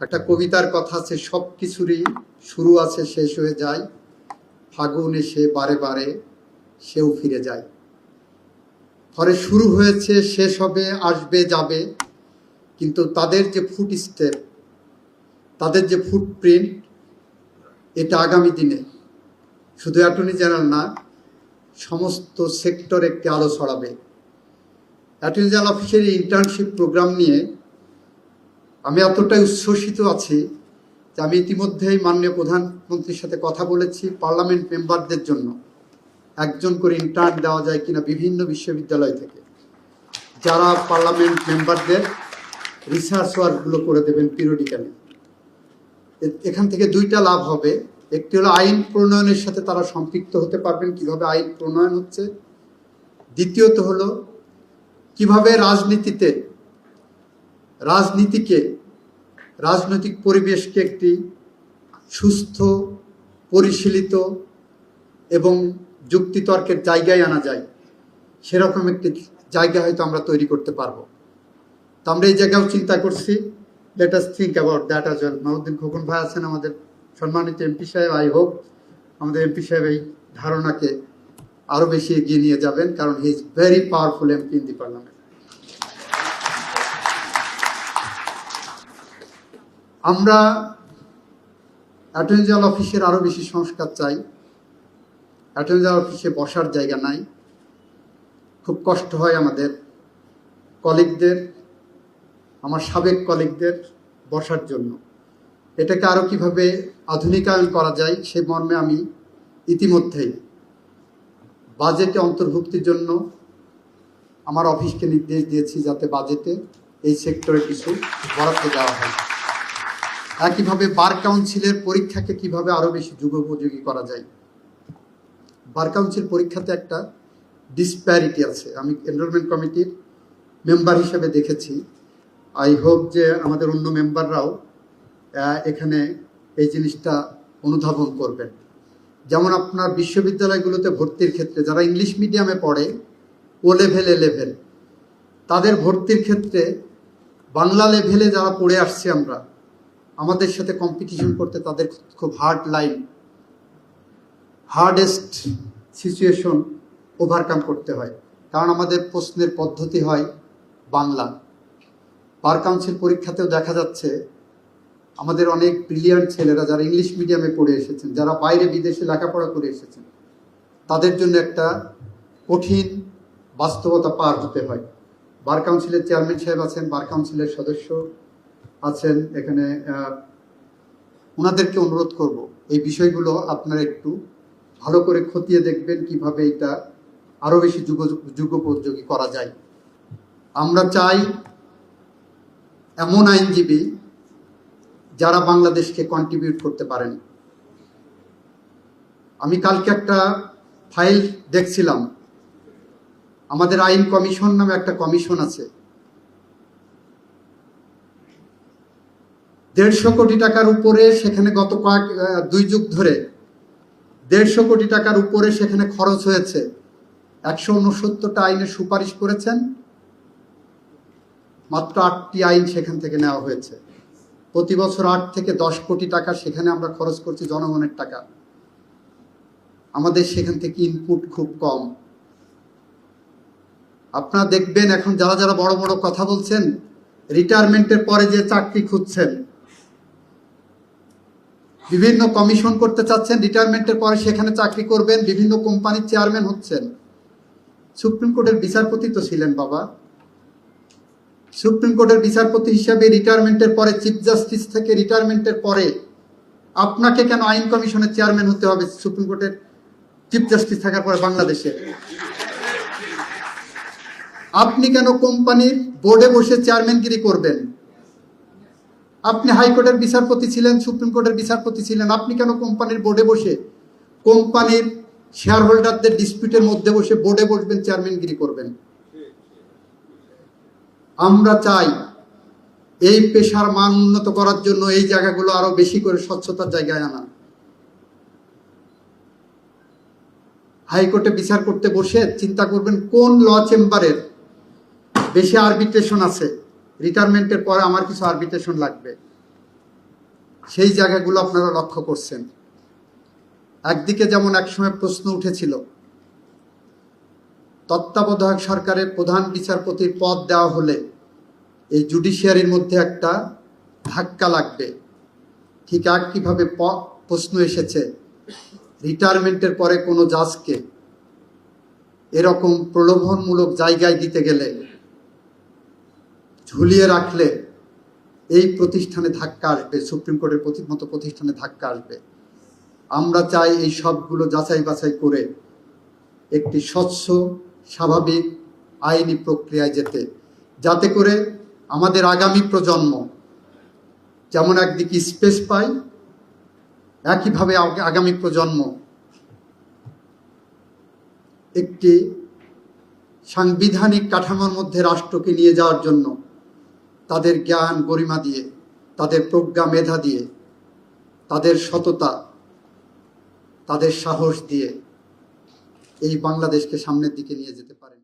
একটা কবিতার কথা আছে, সব কিছুরই শুরু আছে, শেষ হয়ে যায়, ফাগুন এসে বারে বারে সেও ফিরে যায়। ফলে শুরু হয়েছে, শেষ হবে, আসবে, যাবে, কিন্তু তাদের যে ফুট স্টেপ, তাদের যে ফুটপ্রিন্ট, এটা আগামী দিনে শুধু অ্যাটর্নি জেনারেল না, সমস্ত সেক্টর একটি আলো ছড়াবে। অ্যাটর্নি জেনারেল অফিসের ইন্টার্নশিপ প্রোগ্রাম নিয়ে আমি এতটাই উচ্ছ্বসিত আছি যে আমি ইতিমধ্যেই মাননীয় প্রধানমন্ত্রীর সাথে কথা বলেছি, পার্লামেন্ট মেম্বারদের জন্য একজন করে ইন্টার্ন দেওয়া যায় কিনা বিভিন্ন বিশ্ববিদ্যালয় থেকে, যারা পার্লামেন্ট মেম্বারদের রিসার্চ ওয়ার্কগুলো করে দেবেন পিরিয়ডিক্যালি। এখান থেকে দুইটা লাভ হবে। একটি হলো আইন প্রণয়নের সাথে তারা সম্পৃক্ত হতে পারবেন, কিভাবে আইন প্রণয়ন হচ্ছে। দ্বিতীয়ত হলো কিভাবে রাজনৈতিক পরিবেশকে একটি সুস্থ, পরিশীলিত এবং যুক্তিতর্কের জায়গায় আনা যায়, সেরকম একটি জায়গা হয়তো আমরা তৈরি করতে পারবো। তো আমরা এই জায়গাও চিন্তা করছি, let us think about that as well. Mahmuddin Khokon ভাই আছেন আমাদের সম্মানিত এমপি সাহেব, আই হোপ আমাদের এমপি সাহেব এই ধারণাকে আরও বেশি এগিয়ে নিয়ে যাবেন, কারণ he is very powerful MP in the parliament. আমরা অ্যাটর্নি জেনারেল অফিসের আরও বেশি সংস্কার চাই। অ্যাটর্নি জেনারেল অফিসে বসার জায়গা নাই, খুব কষ্ট হয় আমাদের কলিগদের, আমার সাবেক কলিগদের বসার জন্য। এটাকে আরও কীভাবে আধুনিকায়ন করা যায় সে মর্মে আমি ইতিমধ্যেই বাজেটে অন্তর্ভুক্তির জন্য আমার অফিসকে নির্দেশ দিয়েছি, যাতে বাজেটে এই সেক্টরে কিছু বরাদ্দ দেওয়া হয়। একইভাবে বার কাউন্সিলের পরীক্ষাকে কিভাবে আরও বেশি যুগোপযোগী করা যায়। বার কাউন্সিল পরীক্ষাতে একটা ডিসপ্যারিটি আছে, আমি এনরোলমেন্ট কমিটির মেম্বার হিসেবে দেখেছি। আই হোপ যে আমাদের অন্য মেম্বাররাও এখানে এই জিনিসটা অনুধাবন করবেন। যেমন আপনার বিশ্ববিদ্যালয়গুলোতে ভর্তির ক্ষেত্রে যারা ইংলিশ মিডিয়ামে পড়ে, ও লেভেল, এ লেভেল, তাদের ভর্তির ক্ষেত্রে বাংলা লেভেলে যারা পড়ে আসছে আমরা, আমাদের সাথে কম্পিটিশন করতে তাদের খুব হার্ডেস্ট সিচুয়েশন ওভারকাম করতে হয়, কারণ আমাদের প্রশ্নের পদ্ধতি হয় বাংলা। বার কাউন্সিল পরীক্ষাতেও দেখা যাচ্ছে আমাদের অনেক ব্রিলিয়ান্ট ছেলেরা যারা ইংলিশ মিডিয়ামে পড়ে এসেছেন, যারা বাইরে বিদেশে লেখাপড়া করে এসেছেন, তাদের জন্য একটা কঠিন বাস্তবতা পার হতে হয়। বার কাউন্সিলের চেয়ারম্যান সাহেব আছেন, বার কাউন্সিলের সদস্য আছেন এখানে, ওনাদেরকে অনুরোধ করব এই বিষয়গুলো আপনারা একটু ভালো করে খতিয়ে দেখবেন, কিভাবে এটা আরও বেশি যুগোপযোগী করা যায়। আমরা চাই এমন আইনজীবী যারা বাংলাদেশকে কন্ট্রিবিউট করতে পারেন। আমি কালকে একটা ফাইল দেখছিলাম, আমাদের আইন কমিশন নামে একটা কমিশন আছে, 150 কোটি টাকার উপরে সেখানে গত 2 যুগ ধরে 150 কোটি টাকার উপরে সেখানে খরচ হয়েছে। 169টা আইনের সুপারিশ করেছেন, মাত্র 8টি আইন সেখান থেকে নেওয়া হয়েছে। প্রতি বছর 8 থেকে 10 কোটি টাকা সেখানে আমরা খরচ করছি জনগণের টাকা। আমাদের সেখান থেকে ইনপুট খুব কম। আপনারা দেখবেন এখন যারা যারা বড় বড় কথা বলছেন, রিটায়ারমেন্টের পরে যে চাকরি খুঁজছেন, বিভিন্ন কমিশন করতে চাচ্ছেন, রিটায়ারমেন্টের পরে সেখানে চাকরি করবেন, বিভিন্ন কোম্পানির চেয়ারম্যান হচ্ছেন। সুপ্রিম কোর্টের বিচারপতি তো ছিলেন বাবা, সুপ্রিম কোর্টের বিচারপতি হিসাবে রিটায়ারমেন্টের পরে, চিফ জাস্টিস থেকে রিটায়ারমেন্টের পরে আপনাকে কেন আইন কমিশনের চেয়ারম্যান হতে হবে সুপ্রিম কোর্টের চিফ জাস্টিস থাকার পরে বাংলাদেশে? আপনি কেন কোম্পানির বোর্ডে বসে চেয়ারম্যানগিরি করবেন? আপনি হাইকোর্টের বিচারপতি ছিলেন, সুপ্রিম কোর্টের বিচারপতি ছিলেন, আপনি কেন কোম্পানির বোর্ডে বসে কোম্পানির শেয়ার হোল্ডারদের ডিসপিউটের মধ্যে বসে বোর্ডে বসবেন, চেয়ারম্যানগিরি করবেন? আমরা চাই এই পেশার মান উন্নত করার জন্য এই জায়গাগুলো আরো বেশি করে স্বচ্ছতার জায়গায় আনা। হাইকোর্টে বিচার করতে বসে চিন্তা করবেন কোন ল চেম্বারের বেশি আরবিট্রেশন আছে, রিটায়ারমেন্টের পরে আমার কিছু আরবিট্রেশন লাগবে। সেই জায়গাগুলো আপনারা লক্ষ্য করছেন। একদিকে যেমন একসময় প্রশ্ন উঠেছিল তত্ত্বাবধায়ক সরকারের প্রধান বিচারপতির পদ দেওয়া হলে এই জুডিশিয়ারির মধ্যে একটা ধাক্কা লাগবে, ঠিক একইভাবে প্রশ্ন এসেছে রিটায়ারমেন্টের পরে কোনো জাজকে এরকম প্রলোভনমূলক জায়গায় দিতে গেলে, ঝুলিয়ে রাখলে এই প্রতিষ্ঠানে ধাক্কা আসবে, সুপ্রিম কোর্টের মতো প্রতিষ্ঠানে ধাক্কা আসবে। আমরা চাই এই সবগুলো যাচাই বাছাই করে একটি স্বচ্ছ স্বাভাবিক আইনি প্রক্রিয়ায় যেতে, যাতে করে আমাদের আগামী প্রজন্ম যেমন একদিকে স্পেস পায়, একইভাবে আগামী প্রজন্ম একটি সাংবিধানিক কাঠামোর মধ্যে রাষ্ট্রকে নিয়ে যাওয়ার জন্য তাদের জ্ঞান গরিমা দিয়ে, তাদের প্রজ্ঞা মেধা দিয়ে, তাদের সততা, তাদের সাহস দিয়ে এই বাংলাদেশকে সামনের দিকে নিয়ে যেতে পারে।